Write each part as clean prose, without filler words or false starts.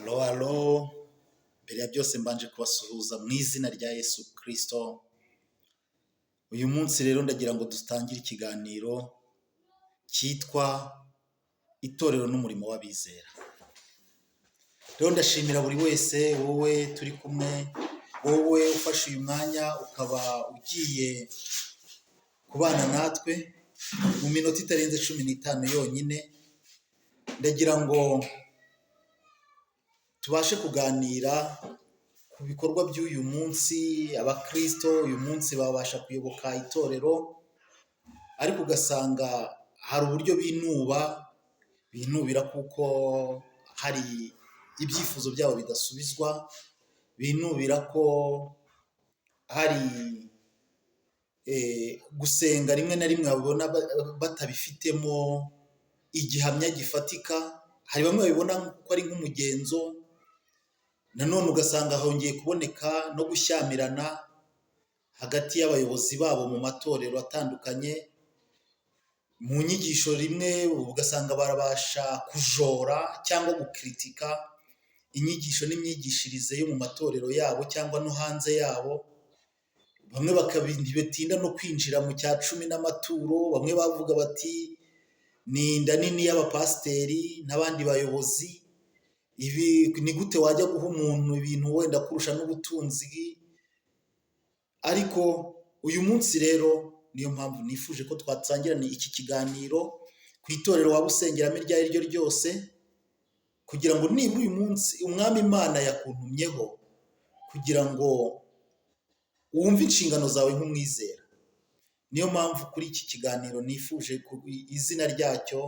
Halo, halo, mbere ya byose mbanje kubasuhuza mu izina rya Yesu Kristo. Uyu munsi rero ndagira ngo dutangire ikiganiro cyitwa itorero n'umurimo w'abizera. Rero ndashimira buri wese, wowe turi kumwe, wowe ufashe uyu mwanya ukaba ugiye kubana natwe mu minota itarenze 15 yonyine. Ndagira ngo tubashe kuganira ku bikorwa by'uyu munsi. Abakristo uyu munsi babasha kuyoboka itorero, ariko ugasanga hari uburyo binubira kuko hari ibyifuzo byabo bidasubizwa, binubira ko hari gusenga rimwe na rimwe babona batabifitemo igihamya gifatika. Hari bamwe babibona ko ari nk'umugenzo, nanone ugasanga hongeye kuboneka no gushyamirana hagati y'abayobozi babo mu matorero atandukanye. Mu nyigisho rimwe ugasanga barabasha kujora cyangwa gukritika inyigisho n'imyigishirize yo mu matorero yabo cyangwa no hanze yabo. Bamwe bakabitinda no kwinjira mu cya cumi n'amaturo, bamwe bavuga bati ni inda nini y'abapasiteri n'abandi bayobozi. Ibi ni gute wajya guha umuntu ibintu wenda kurusha n'ubutunzi? Ariko uyu munsi rero niyo mpamvu nifuje ko twatangirana iki kiganiro ku itorero waba usengeramo iryo ari ryo ryose, kugira ngo nibura uyu munsi umwami Imana yakuntumyeho kugira ngo wumve inshingano zawe nk'umwizera. Niyo mpamvu kuri iki kiganiro nifuje izina ryacyo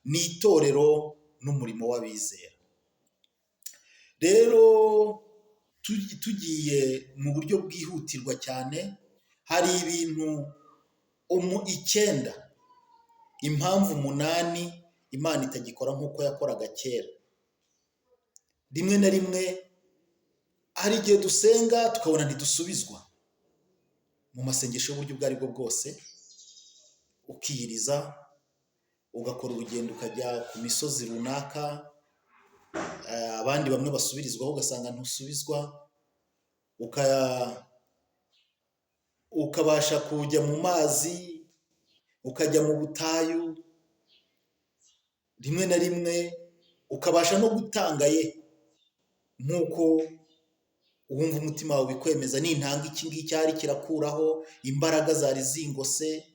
ni itorero n'umurimo w'abizera. Rero tugiye mu buryo bwihutirwa cyane, hari ibintu 9, impamvu 8 Imana itagikora nk'uko yakoraga kera. Rimwe na rimwe hari igihe dusenga tukabona ntidusubizwa mu masengesho y'uburyo ubwo ari bwo bwose. Ukiyiriza, ugakora urugendo ukajya ku misozi runaka, abandi bamwe basubirizwaho ugasanga ntusubizwa, ukabasha kujya mu mazi, ukajya mu butayu, rimwe na rimwe ukabasha no gutanga nk'uko wumva umutima wawe bikwemeza. Nintanga iki ngiki cyari kirakuraho imbaraga zari zingose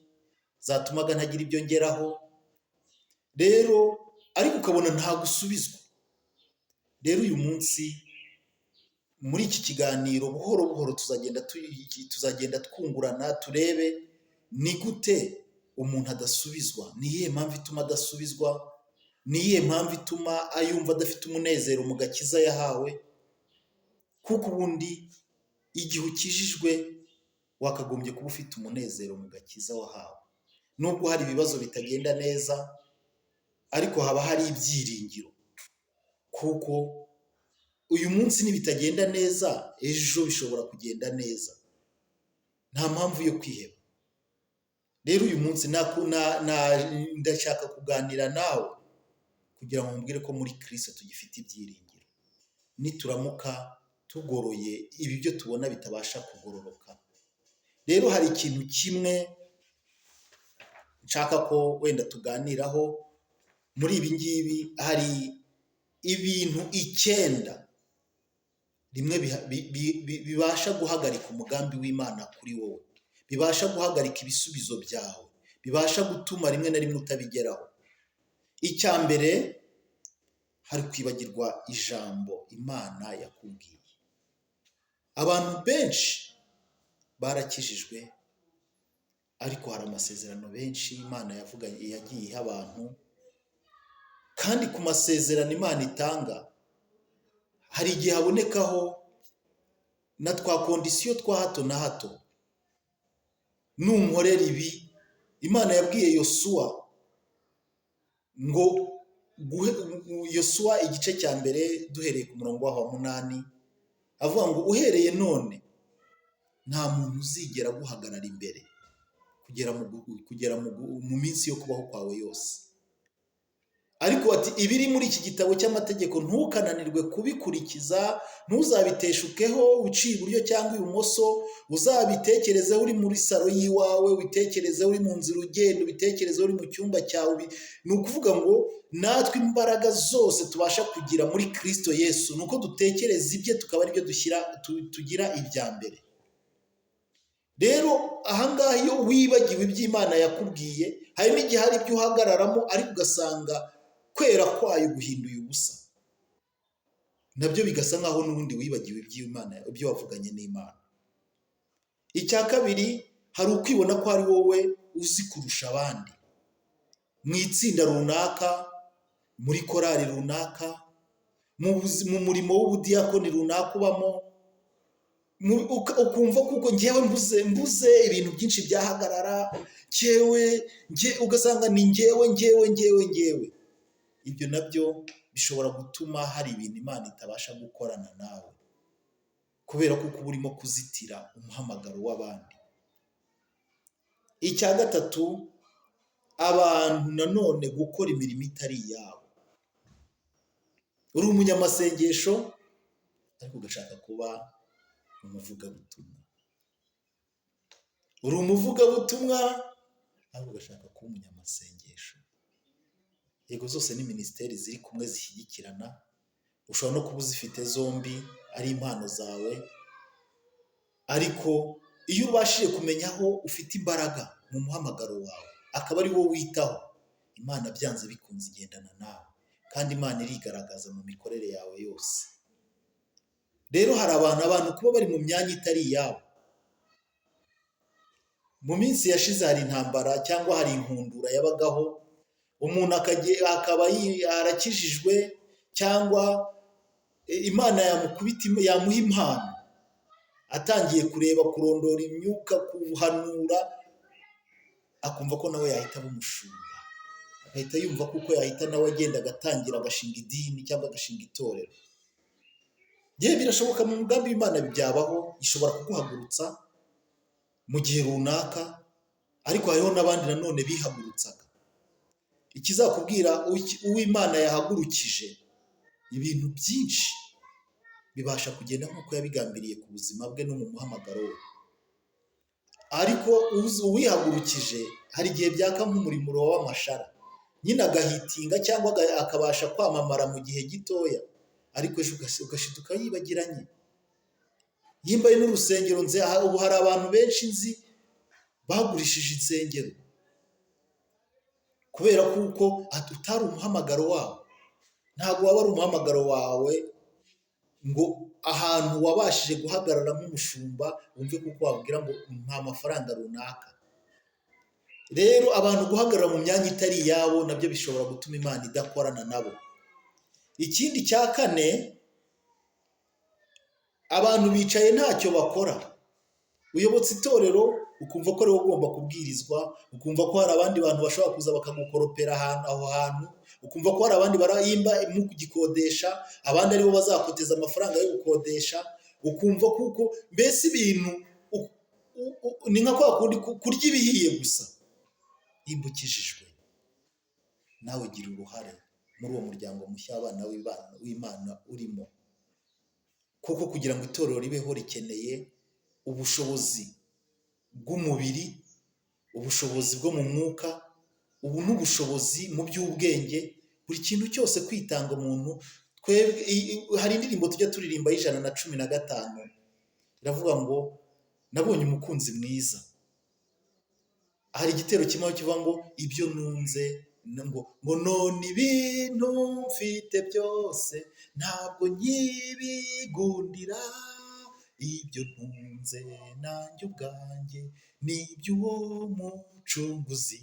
zatumaga ntagira ibyo ngeraho. Rero ariko ukabona nta gusubizwa. Rero uyu munsi muri iki kiganiro buhoro buhoro tuzagenda twungurana, turebe ni gute umuntu adasubizwa, ni iyihe mpamvu ituma adasubizwa, ni iyihe mpamvu ituma ayumva adafite umunezero mu gakiza yahawe. Kuko ubundi igihe ukijijwe wakagombye kuba ufite umunezero mu gakiza wahawe. Nubwo hari ibibazo bitagenda neza, ariko haba hari ibyiringiro, kuko uyu munsi nibitagenda neza ejo bishobora kugenda neza. Nta mpamvu yo kwiheba. Rero uyu munsi ndashaka kuganira nawe kugira ngo mbwire ko muri Kristo tugifite ibyiringiro. Nituramuka tugoroye ibi byo tubona bitabasha kugororoka. Rero hari ikintu kimwe nshaka ko wenda tuganiraho muri ibi ngibi. Hari ibintu 9 rimwe bibasha guhagarika umugambi w'Imana kuri wowe, bibasha guhagarika ibisubizo byawe, bibasha gutuma rimwe na rimwe utabigeraho. Icya mbere, hari kwibagirwa ijambo Imana yakubwiye. Abantu benshi barakijijwe, ariko hari amasezerano benshi Imana yagiye iha abantu, kandi ku masezerano Imana itanga hari igihe habonekaho na twa kondisiyo twa hato na hato. Nunkorera ibi, Imana yabwiye Yosuwa ngo Yosuwa igice cya mbere duhereye ku murongo wa 8, avuga ngo uhereye none nta muntu uzigera guhagarara imbere kugera mu minsi yo kubaho kwawe yose. ariko ati ibiri muri iki gitabo cy'amategeko ntukananirwe kubikurikiza, ntuzabiteshukeho uciye iburyo cyangwa ibumoso, uzabitekerezeho uri muri salo y'iwawe, ubitekerezeho uri mu nzira ugenda, ubitekerezeho uri mu cyumba cyawe. Ni ukuvuga ngo natwe imbaraga zose tubasha kugira muri Kristo Yesu ni uko dutekereza ibye tukaba aribyo tugira ibya mbere. Rero ahangaha iyo wibagiwe iby'Imana yakubwiye, hari n'igihe hari ibyo uhagararamo ariko ugasanga kwera kwayo guhinduye ubusa, nabyo bigasa nkaho n'ubundi wibagiwe iby'Imana, ibyo wavuganye n'Imana. Icya kabiri, hari ukwibona ko ari wowe uzi kurusha abandi mu itsinda runaka, muri korali runaka, mu murimo w'ubudiyakoni runaka ubamo, ukumva kuko ngewe mbuze ibintu byinshi byahagarara, ugasanga ni ngewe. Ibyo nabyo bishobora gutuma hari ibintu Imana itabasha gukorana nawe, kubera ko uba urimo kuzitira umuhamagaro w'abandi. Icya gatatu, abantu nanone gukora imirimo itari iyabo. Uri umunyamasengesho ariko ugashaka kuba umuvugabutumwa. Uri umuvugabutumwa ariko ugashaka kuba umunyamasengesho. Yego, zose ni minisiteri ziri kumwe zishyigikirana, ushobora no kuba uzifite zombi ari impano zawe, ariko iyo ubashije kumenya aho ufite imbaraga mu muhamagaro wawe akaba ari wo witaho, Imana byanze bikunze igendana nawe, kandi Imana irigaragaza mu mikorere yawe yose. Rero hari abantu kuba bari mu myanya itari iyabo. Mu minsi yashize hari intambara cyangwa hari inkundura yabagaho, umuntu akaba arakijijwe cyangwa Imana yamuha impano, atangiye kureba, kurondora imyuka, kuhanura, akumva ko nawe yahita aba umushumba, agahita yumva kuko yahita nawe agenda agatangira agashinga idini cyangwa agashinga itorero. Yewe birashoboka, mu mugambi w'Imana byabaho, ishobora kuguhagurutsa mu gihe runaka, ariko hariho n'abandi nanone bihagurutsaga. Ikizakubwira uw'Imana yahagurukije, ibintu byinshi bibasha kugenda nk'uko yabigambiriye ku buzima bwe no mu muhamagaro we. Ariko uwihagurukije hari igihe byaka nk'umuriro w'amashara, nyine agahitinga cyangwa akabasha kwamamara mu gihe gitoya, ariko ejo ugashiduka yibagiranye. Yimbaye n'urusengero, ubu hari abantu benshi nzi bagurishije insengero kubera kuko utari umuhamagaro wabo. Ntabwo waba ari umuhamagaro wawe ngo ahantu wabashije guhagarara nk'umushumba wumve kuko wabwira ngo nta mafaranga runaka. Rero abantu guhagarara mu myanya itari iyabo nabyo bishobora gutuma Imana idakorana nabo. Ikindi cya kane, abantu bicaye ntacyo bakora. Uyobotse itorero ukumva ko ari wowe ugomba kubwirizwa, ukumva ko hari abandi bantu bashobora kuza bakagukoropera aho hantu, ukumva ko hari abandi barahimba mu kugikodesha, abandi aribo bazakoteza amafaranga yo gukodesha, ukumva kuko mbese ibintu ni nka kwa kundi kurya ibihiye gusa. Nimba ukijijwe, nawe gira uruhare muri uwo muryango mushya w'abana w'Imana urimo, kuko kugira ngo itorero ribeho rikeneye ubushobozi bw'umubiri, ubushobozi bwo mu mwuka, ubu n'ubushobozi mu by'ubwenge, buri kintu cyose kwitanga umuntu. Hari indirimbo tujya turirimba y'115 iravuga ngo nabonye umukunzi mwiza. Hari igitero kimwe kivuga ngo ibyo nunze, ngo none ibintu mfite byose ntabwo nkibigundira, ibyo ntunze nanjye ubwanjye ni iby'uwo mucunguzi.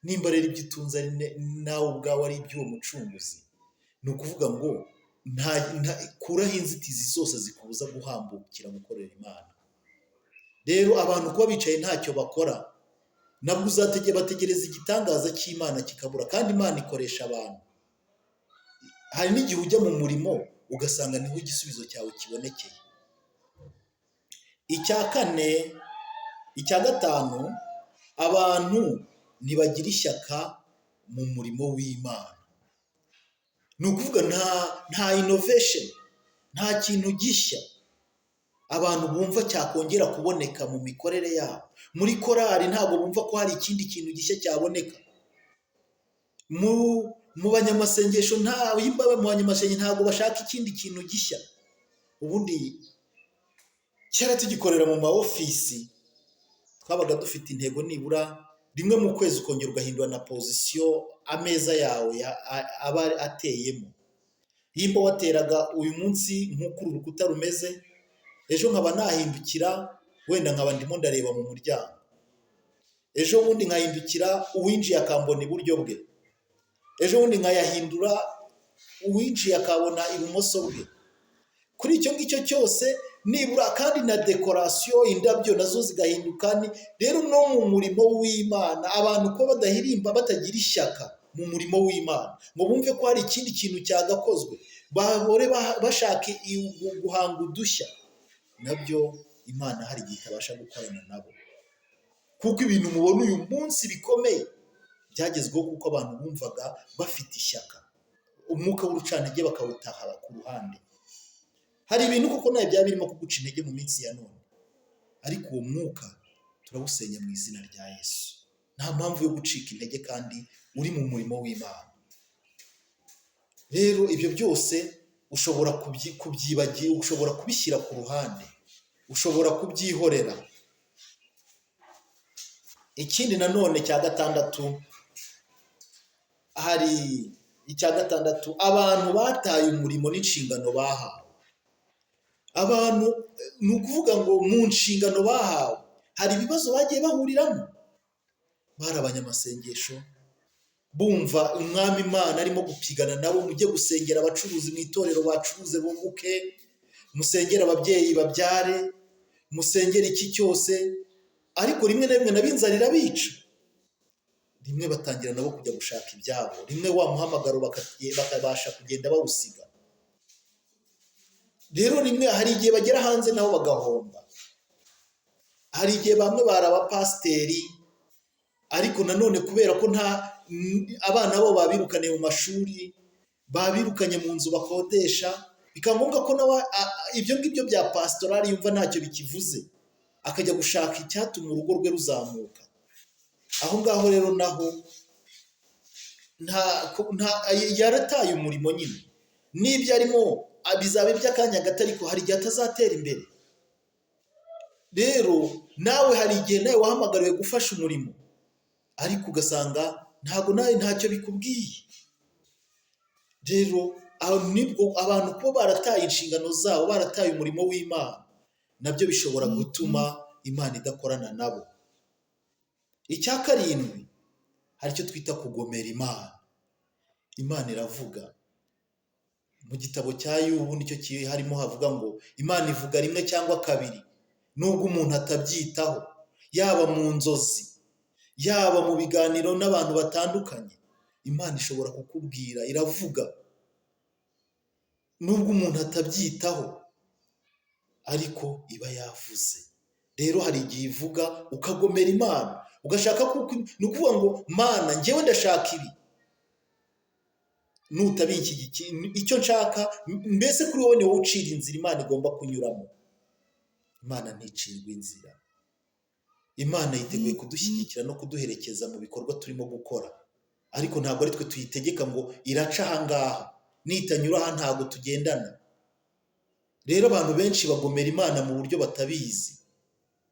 Nimba rero ibyo utunze nawe ubwawe ari iby'uwo mucunguzi, ni ukuvuga ngo kuraho inzitizi zose zikubuza guhambukira gukorera Imana. Rero abantu kuba bicaye ntacyo bakora, nabwo bategereza igitangaza cy'Imana kikabura, kandi Imana ikoresha abantu. Hari n'igihe ujya mu murimo ugasanga niho igisubizo cyawe kibonekeye. Icya gatanu, abantu ntibagira ishyaka mu murimo w'Imana. ni ukuvuga nta innovation, nta kintu gishya abantu bumva cyakongera kuboneka mu mikorere yabo. Muri korali ntabwo bumva ko hari ikindi kintu gishya cyaboneka. Mu banyamasengesho mu banyamasengesho ntabwo bashaka ikindi kintu gishya. Ubundi kera tugikorera mu ma ofisi twabaga dufite intego nibura rimwe mu kwezi ukongera ugahindura na pozisiyo ameza yawe aba ateyemo. Yimba wateraga uyu munsi nk'uko uru rukuta rumeze, ejo nkaba nahindukira wenda nkaba ndimo ndareba mu muryango, ejo bundi nkahindukira uwinjiye akambona iburyo bwe, ejo bundi nkayahindura uwinjiye akabona ibumoso bwe. Kuri icyo ngicyo cyose nibura kandi na dekorasiyo, indabyo nazo zigahinduka. Rero no mu murimo w'Imana abantu ko badahirimba, batagira ishyaka mu murimo w'Imana ngo bumve ko hari ikindi kintu cyagakozwe, bahore bashaka guhanga udushya, nabyo Imana hari igihe itabasha gukorana nabo, kuko ibintu mubona uyu munsi bikomeye byagezweho kuko abantu bumvaga bafite ishyaka, umwuka w'urucantege bakawutaha ku ruhande. Hari ibintu kuko nawe byaba birimo kuguca intege mu minsi ya none, ariko uwo mwuka turawusenya mu izina rya Yesu. Nta mpamvu yo gucika intege kandi uri mu murimo w'Imana. Rero ibyo byose ushobora kubyibagira, ushobora kubishyira ku ruhande, ushobora kubyihorera. Ikindi nanone cya gatandatu, abantu bataye umurimo n'inshingano bahawe. Abantu ni ukuvuga ngo mu nshingano bahawe hari ibibazo bagiye bahuriramo. Bari abanyamasengesho bumva umwami Imana arimo gupigana nabo. Mujye gusengera abacuruzi mu itorero, bacuruze bunguke, musengere ababyeyi babyare, musengere iki cyose. Ariko rimwe na rimwe n'ab'inzara irabica, rimwe batangira nabo kujya gushaka ibyabo, rimwe wa muhamagaro bakabasha kugenda bawusiga. Rero rimwe hari igihe bagera hanze nabo bagahomba. Hari igihe bamwe bari abapasiteri, ariko nanone kubera ko abana bo babirukanye mu mashuri, babirukanye mu nzu bakodesha, bikaba ngombwa ko nawe ibyo ngibyo bya pasitorali yumva ntacyo bikivuze, akajya gushaka icyatuma urugo rwe ruzamuka. Aho ngaho rero naho yarataye umurimo nyine. N'ibyo arimo bizaba iby'akanya gato, ariko hari igihe atazatera imbere. Rero nawe hari igihe nawe wahamagariwe gufasha umurimo, ariko ugasanga ntabwo nawe ntacyo bikubwiye. Rero nibwo abantu kuba barataye inshingano zabo, barataye umurimo w'Imana, nabyo bishobora gutuma Imana idakorana nabo. Icya karindwi, hari icyo twita kugomera Imana. Imana iravuga mu gitabo cya Yobu, nicyo harimo havuga ngo Imana ivuga rimwe cyangwa kabiri nubwo umuntu atabyitaho, yaba mu nzozi, yaba mu biganiro n'abantu batandukanye. Imana ishobora kukubwira, iravuga nubwo umuntu atabyitaho, ariko iba yavuze. Rero hari igihe ivuga ukagomera Imana, ugashaka ni ukuvuga ngo Mana njyewe ndashaka ibi, nutabinshyigikira icyo nshaka, mbese kuri wowe ni wowe ucira inzira Imana igomba kunyuramo. Imana nticirwa inzira. Imana yiteguye kudushyigikira no kuduherekeza mu bikorwa turimo gukora, ariko ntabwo ari twe tuyitegeka ngo iraca aha ngaha, nitanyura aha ntabwo tugendana. Rero abantu benshi bagomera Imana mu buryo batabizi.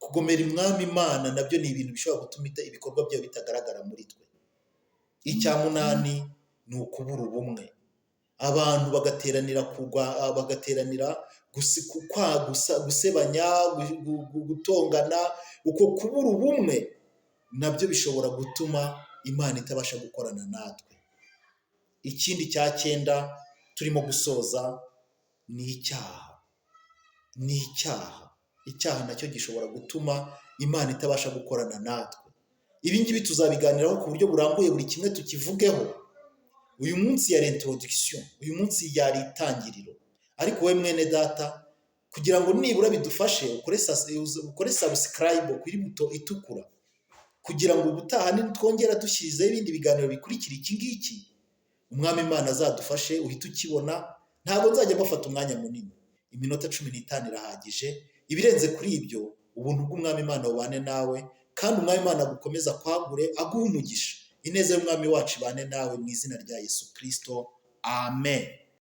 Kugomera umwami Imana nabyo ni ibintu bishobora gutuma ibikorwa byayo bitagaragara muri twe. Icya munani ni ukubura ubumwe. Abantu bagateranira gusebanya, gutongana. Uko kubura ubumwe nabyo bishobora gutuma Imana itabasha gukorana natwe. Ikindi cya cyenda turimo gusoza ni icyaha. Icyaha nacyo gishobora gutuma Imana itabasha gukorana natwe. Ibi ngibi tuzabiganiraho ku buryo burambuye, buri kimwe tukivugeho. Uyu munsi yari introduction, uyu munsi yari itangiriro, ariko we mwene data, kugira ngo nibura bidufashe ukore subscribe kuri buto itukura, kugira ngo ubutaha nitwongera dushyizeho ibindi biganiro bikurikira iki ngiki, umwami Imana azadufashe uhite ukibona. Ntabwo nzajya mbafata umwanya munini, iminota 15 irahagije. Ibirenze kuri ibyo, ubuntu bw'umwami Imana bubane nawe, kandi umwami Imana agukomeza kwagure, aguhe umugisha. Ineza y'umwami wacu ibane nawe mu izina rya Yesu Kristo. Amen.